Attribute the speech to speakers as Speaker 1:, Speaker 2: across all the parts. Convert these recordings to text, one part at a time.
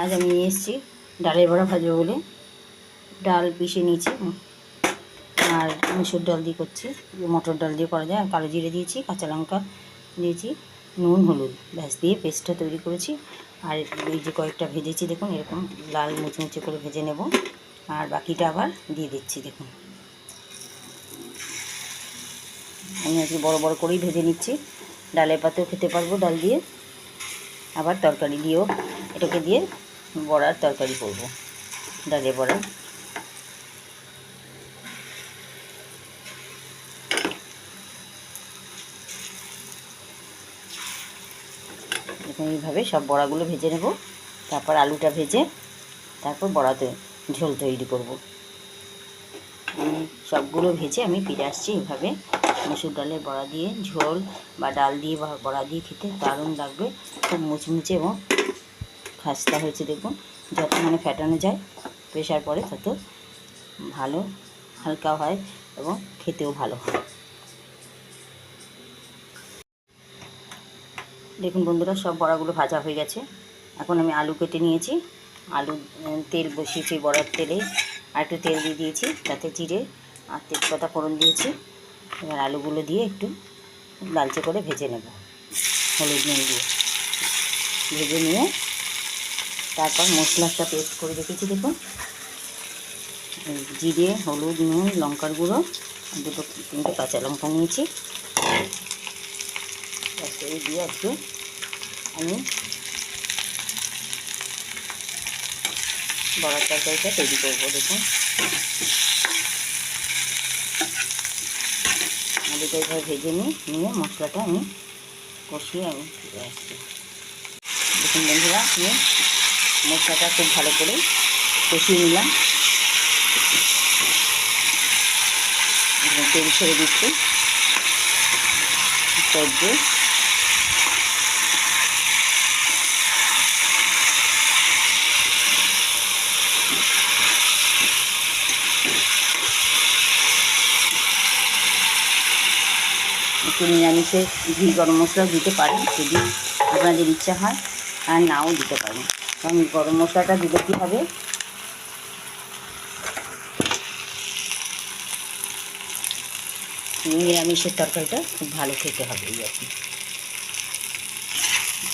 Speaker 1: আজ আমি নিয়ে এসেছি ডালের বড়া ভাজবো বলে ডাল পিষে নিয়েছি আর মুসুর ডাল দিয়ে করছি, মটর ডাল দিয়ে করা যায়। আর কালো জিরে দিয়েছি, কাঁচা লঙ্কা দিয়েছি, নুন হলুদ ব্যাস দিয়ে পেস্টটা তৈরি করেছি। আর এই যে কয়েকটা ভেজেছি দেখুন, এরকম লাল মুচমুচে করে ভেজে নেব। আর বাকিটা আবার দিয়ে দিচ্ছি। দেখুন আমি আজকে বড় বড় করেই ভেজে নিচ্ছি। ডালের পাতেও খেতে পারবো ডাল দিয়ে, আবার তরকারি দিয়েও এটাকে দিয়ে বড়ার তরকারি করব, ডালের বড়া। দেখুন এইভাবে সব বড়াগুলো ভেজে নেব, তারপর আলুটা ভেজে তারপর বড়াতে ঝোল তৈরি করব। আমি সবগুলো ভেজে আমি ফিরে আসছি। এইভাবে মসুর ডালের বড়া দিয়ে ঝোল বা ডাল দিয়ে বা বড়া দিয়ে খেতে দারুণ লাগবে, খুব মুচমুচে এবং খাস্তা হয়েছে। দেখুন যত ফেটানো যায় প্রেশার পরে তত ভালো, হালকা হয় এবং খেতেও ভালো হয়। দেখুন বন্ধুরা, সব বড়াগুলো ভাজা হয়ে গেছে। এখন আমি আলু কেটে নিয়েছি, আলু তেল বসিয়েছি, বড়ার তেলে আর একটু তেল দিয়ে দিয়েছি, তাতে জিরে আর তেজপাতা ফোড়ন দিয়েছি। এবার আলুগুলো দিয়ে একটু লালচে করে ভেজে নেব, হলুদ নুন দিয়ে ভেজে নিয়ে তারপর মশলাটা পেস্ট করে রেখেছি। দেখুন জিরে, হলুদ, নুন, লঙ্কার গুঁড়ো, দুটো তিনটে কাঁচা লঙ্কা নিয়েছি। এই দিয়ে একটু আমি বড়ার তরকারিটা তৈরি করবো। দেখুন আলুটা এইভাবে ভেজে নিয়ে মশলাটা আমি কষিয়ে আমি ফিরে আসছি। দেখুন বন্ধুরা, আমি মশলাটা খুব ভালো করে কষিয়ে নিলাম, তেল ছেড়ে দিচ্ছি। সবজি একটু নিরামিষে ঘি গরম মশলা দিতে পারেন যদি আপনাদের ইচ্ছা হয়, আর নাও দিতে পারেন। কারণ গরম মশলাটা দিলে কী হবে, নিরামিষের তরকারিটা খুব ভালো খেতে হবে। এই আর কি,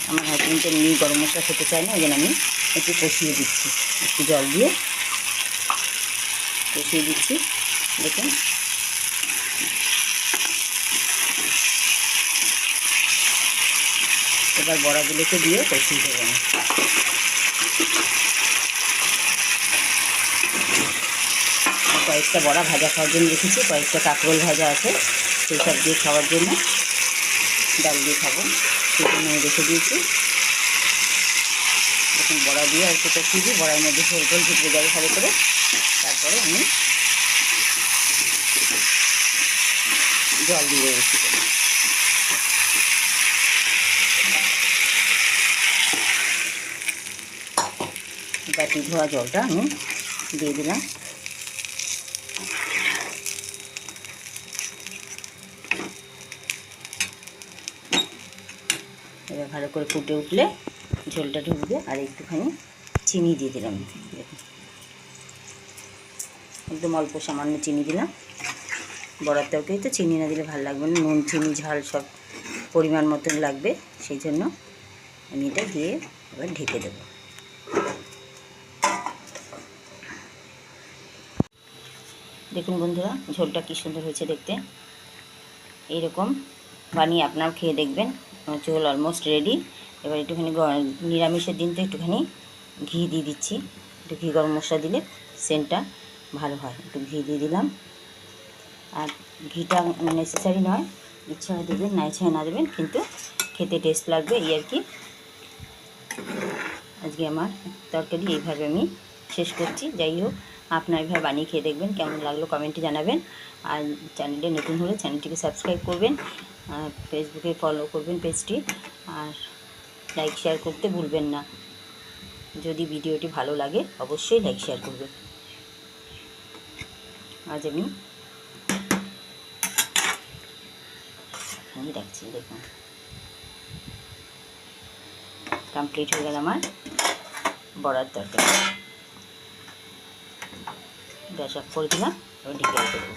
Speaker 1: আমার হাজবেন্ড এমনি গরম মশলা খেতে চায় না, ওই জন্য আমি একটু কষিয়ে দিচ্ছি, একটু জল দিয়ে কষিয়ে দিচ্ছি। দেখুন এবার বড়াগুলোকে দিয়ে কষিয়ে দেবো আমি। কয়েকটা বড়া ভাজা খাওয়ার জন্য রেখেছি, কয়েকটা কাঁকরোল ভাজা আছে, সেই সব দিয়ে খাওয়ার জন্য, ডাল দিয়ে খাবো সেই জন্য আমি রেখে দিয়েছি। এখন বড়া দিয়ে আর একটু কষিয়ে দিই, বড়ার মধ্যে ঝোল ঢুকে যাবে ভালো করে। তারপরে আমি জল দিয়ে রেখে দেবো। বাটি ধোয়া জলটা আমি দিয়ে দিলাম। এবার ভালো করে ফুটে উঠলে ঝোলটা ঢুকবে, আর একটুখানি চিনি দিয়ে দিলাম। দেখুন একদম অল্প সামান্য চিনি দিলাম, বড়ার তরকারিতে চিনি না দিলে ভালো লাগবে না, নুন চিনি ঝাল সব পরিমাণ মতন লাগবে, সেই জন্য আমি এটা দিয়ে এবার ঢেকে দেবো। দেখুন বন্ধুরা, ঝোলটা কী সুন্দর হয়েছে দেখতে। এইরকম বানিয়ে আপনারাও খেয়ে দেখবেন। ঝোল অলমোস্ট রেডি। এবার একটুখানি নিরামিষের দিন তো একটুখানি ঘি দিয়ে দিচ্ছি, একটু ঘি গরম মশলা দিলে সেন্টটা ভালো হয়, একটু ঘি দিয়ে দিলাম। আর ঘিটা নেসেসারি নয়, ইচ্ছা হয় দেবেন, না ইচ্ছা না দেবেন, কিন্তু খেতে টেস্ট লাগবে এই আর কি। আজকে আমার তরকারি এইভাবে আমি শেষ করছি। যাই হোক, আপনারা এইভাবে বানিয়ে খেয়ে দেখবেন, কেমন লাগলো কমেন্টে জানাবেন। আর চ্যানেলে নতুন হলে চ্যানেলটিকে সাবস্ক্রাইব করবেন, আর ফেসবুকে ফলো করবেন পেজটি, আর লাইক শেয়ার করতে ভুলবেন না। যদি ভিডিওটি ভালো লাগে অবশ্যই লাইক শেয়ার করবেন। আজ আমি রাখছি। দেখুন কমপ্লিট হয়ে গেল আমার বড়ার তরকারি। গ্যাস অফ করে দিলাম, এবার ঢেকে রেখে দেবো।